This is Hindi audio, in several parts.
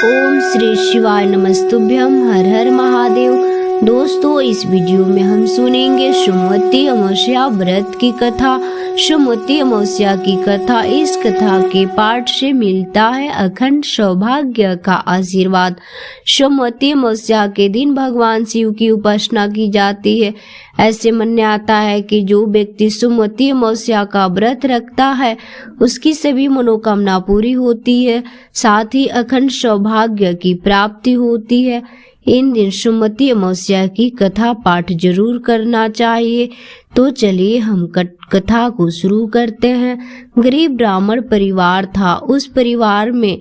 ओम श्री शिवाय नमस्तुभ्यम। हर हर महादेव। दोस्तों, इस वीडियो में हम सुनेंगे सोमवती अमावस्या व्रत की कथा। सोमवती अमावस्या की कथा, इस कथा के पाठ से मिलता है अखंड सौभाग्य का आशीर्वाद। सोमवती अमावस्या के दिन भगवान शिव की उपासना की जाती है। ऐसे मानने आता है कि जो व्यक्ति सोमवती अमावस्या का व्रत रखता है उसकी सभी मनोकामना पूरी होती है, साथ ही अखंड सौभाग्य की प्राप्ति होती है। इन दिन सोमवती अमावस्या की कथा पाठ जरूर करना चाहिए। तो चलिए हम कथा को शुरू करते हैं। गरीब ब्राह्मण परिवार था। उस परिवार में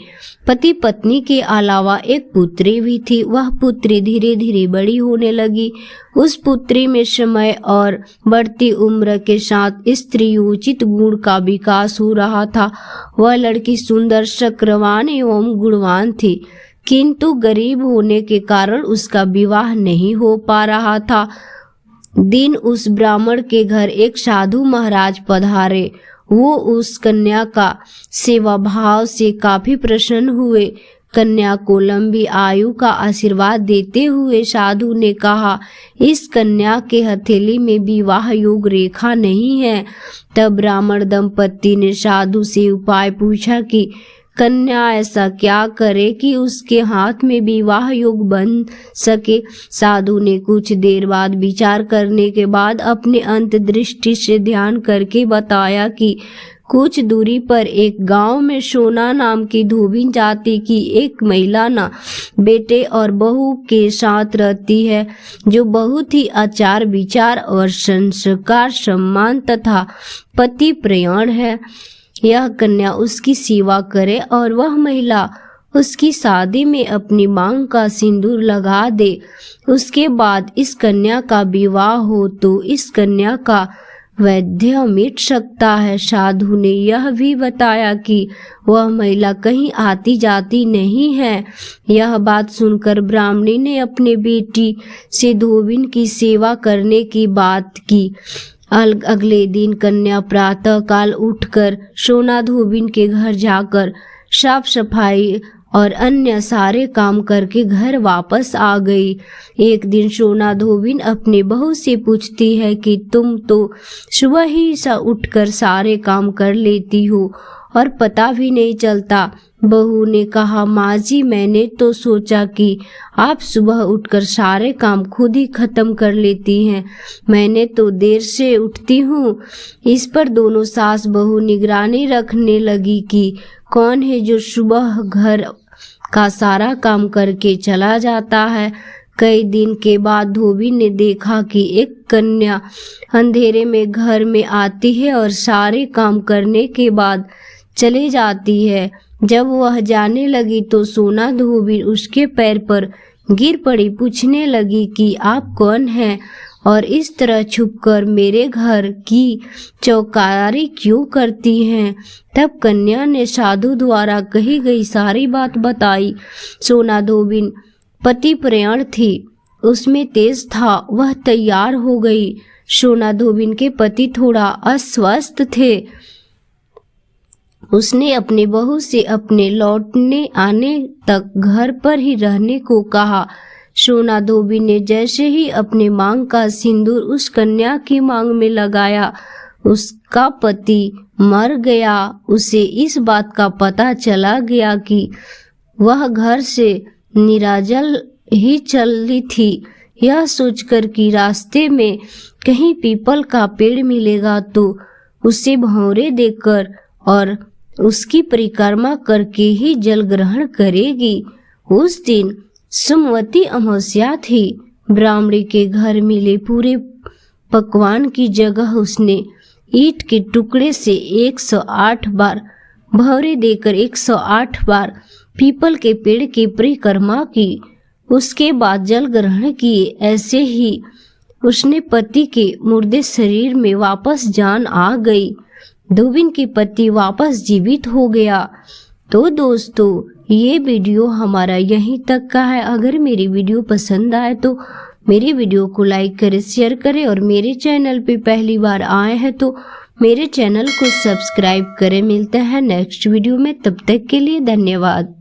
पति पत्नी के अलावा एक पुत्री भी थी। वह पुत्री धीरे धीरे बड़ी होने लगी। उस पुत्री में समय और बढ़ती उम्र के साथ स्त्रीयोचित गुण का विकास हो रहा था। वह लड़की सुंदर, शक्रवान एवं गुणवान थी, किंतु गरीब होने के कारण उसका विवाह नहीं हो पा रहा था। दिन उस ब्राह्मण के घर एक साधु महाराज पधारे। वो उस कन्या का सेवा भाव से काफी प्रसन्न हुए। कन्या को लंबी आयु का आशीर्वाद देते हुए साधु ने कहा, इस कन्या के हथेली में विवाह योग रेखा नहीं है। तब ब्राह्मण दंपति ने साधु से उपाय पूछा कि कन्या ऐसा क्या करे कि उसके हाथ में विवाह योग बन सके। साधु ने कुछ देर बाद विचार करने के बाद अपने अंतर्दृष्टि से ध्यान करके बताया कि कुछ दूरी पर एक गांव में सोना नाम की धोबी जाति की एक महिला ना बेटे और बहू के साथ रहती है, जो बहुत ही आचार विचार और संस्कार, सम्मान तथा पति प्रयाण है। यह कन्या उसकी सेवा करे और वह महिला उसकी शादी में अपनी मांग का सिंदूर लगा दे। उसके बाद इस कन्या का विवाह हो तो इस कन्या का वैधव्य मिट सकता है। साधु ने यह भी बताया कि वह महिला कहीं आती जाती नहीं है। यह बात सुनकर ब्राह्मणी ने अपने बेटी से धोबिन की सेवा करने की बात की। अगले दिन कन्या प्रातः काल उठकर सोना धोबिन के घर जाकर साफ सफाई और अन्य सारे काम करके घर वापस आ गई। एक दिन सोना धोबिन अपने बहू से पूछती है कि तुम तो सुबह ही उठकर सारे काम कर लेती हो और पता भी नहीं चलता। बहू ने कहा, माँ जी, मैंने तो सोचा कि आप सुबह उठकर सारे काम खुद ही खत्म कर लेती हैं। मैंने तो देर से उठती हूँ। इस पर दोनों सास बहू निगरानी रखने लगी कि कौन है जो सुबह घर का सारा काम करके चला जाता है। कई दिन के बाद धोबी ने देखा कि एक कन्या अंधेरे में घर में आती है और सारे काम करने के बाद चली जाती है। जब वह जाने लगी तो सोना धोबी उसके पैर पर गिर पड़ी। पूछने लगी कि आप कौन हैं और इस तरह छुपकर मेरे घर की चौकीदारी क्यों करती हैं। तब कन्या ने साधु द्वारा कही गई सारी बात बताई। सोना धोबिन पति प्रयाण थी, उसमें तेज था। वह तैयार हो गई। सोना धोबिन के पति थोड़ा अस्वस्थ थे। उसने अपनी बहू से अपने लौटने आने तक घर पर ही रहने को कहा। सोना धोबी ने जैसे ही अपने मांग का सिंदूर उस कन्या की मांग में लगाया, उसका पति मर गया। उसे इस बात का पता चला गया कि वह घर से निराजल ही चली थी। यह सोचकर कि रास्ते में कहीं पीपल का पेड़ मिलेगा तो उसे भौरे देकर और उसकी परिक्रमा करके ही जल ग्रहण करेगी। उस दिन सोमवती अमावस्या थी। ब्राह्मणी के घर मिले पूरे पकवान की जगह उसने ईंट के टुकड़े से 108 बार भौरे देकर 108 बार पीपल के पेड़ की परिक्रमा की। उसके बाद जल ग्रहण किए। ऐसे ही उसने पति के मुर्दे शरीर में वापस जान आ गई। धोबिन के पति वापस जीवित हो गया। तो दोस्तों, ये वीडियो हमारा यहीं तक का है। अगर मेरी वीडियो पसंद आए तो मेरी वीडियो को लाइक करें, शेयर करें और मेरे चैनल पे पहली बार आए हैं तो मेरे चैनल को सब्सक्राइब करें। मिलते हैं नेक्स्ट वीडियो में, तब तक के लिए धन्यवाद।